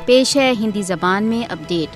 پیش ہے ہندی زبان میں اپڈیٹ۔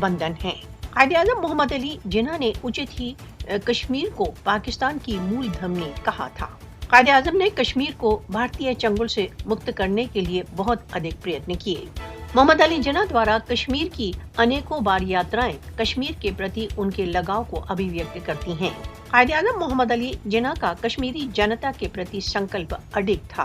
بندھن ہیں۔ قائد اعظم محمد علی جناح نے اچت ہی کشمیر کو پاکستان کی مول دھمنی کہا تھا۔ قائد اعظم نے کشمیر کو بھارتی چنگل سے مکت کرنے کے لیے بہت ادھک پریتن کیے۔ محمد علی جناح دوارا کشمیر کی انیکوں بار یاترائیں کشمیر کے پرتی ان کے لگاؤ کو ابھیویکت کرتی ہیں۔ قائد اعظم محمد علی جناح کا کشمیری جنتا کے پرتی سنکلپ اڈگ تھا۔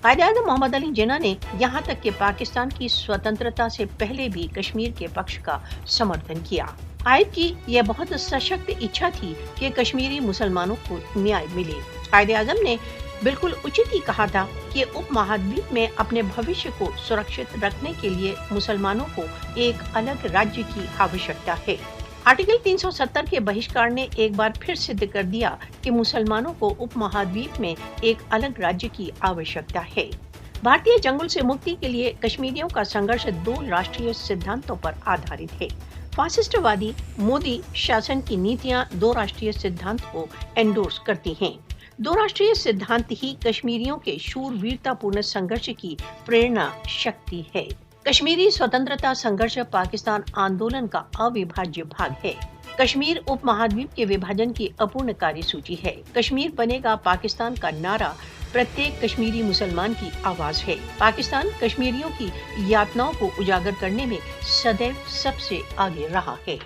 قائد اعظم محمد علی جناح نے یہاں تک کہ پاکستان کی سوتنترتا سے پہلے بھی کشمیر کے پکش کا سمرتھن کیا۔ قائد کی یہ بہت سشکت اچھا تھی کہ کشمیری مسلمانوں کو نیائے ملے۔ قائد اعظم نے بالکل اچت ہی کہا تھا کہ اپ مہادویپ میں اپنے بھوشیہ کو سرکشت رکھنے کے لیے مسلمانوں کو ایک الگ راجیہ کی آوشکتا ہے۔ آرٹیکل 370 کے بہشکار نے ایک بار پھر سدھ کر دیا کہ مسلمانوں کو اپ مہادویپ میں ایک الگ راجیہ کی آوشکتا ہے۔ بھارتی چنگل سے مکتی کے لیے کشمیریوں کا سنگھرش دو راشٹریہ سدھانتوں پر آدھارت ہے۔ فاسسٹ وادی مودی شاسن کی نیتیاں دو راشٹریہ سدھانت کو انڈورس کرتی ہیں۔ دو راشٹریہ سدھانت ہی کشمیریوں کے شور ویرتا پورن سنگھرش کی پریرنا شکتی ہے۔ کشمیری سوتنترتا سنگھرش پاکستان آندولن کا اوبھاجیہ بھاگ ہے۔ کشمیر اپ مہادویپ کے وبھاجن کی اپورن کاریہ سوچی ہے۔ کشمیر بنے گا پاکستان کا نعرہ پرتیک کشمیری مسلمان کی آواز ہے۔ پاکستان کشمیریوں کی یاتناؤں کو اجاگر کرنے میں سدیو سب سے آگے رہا ہے۔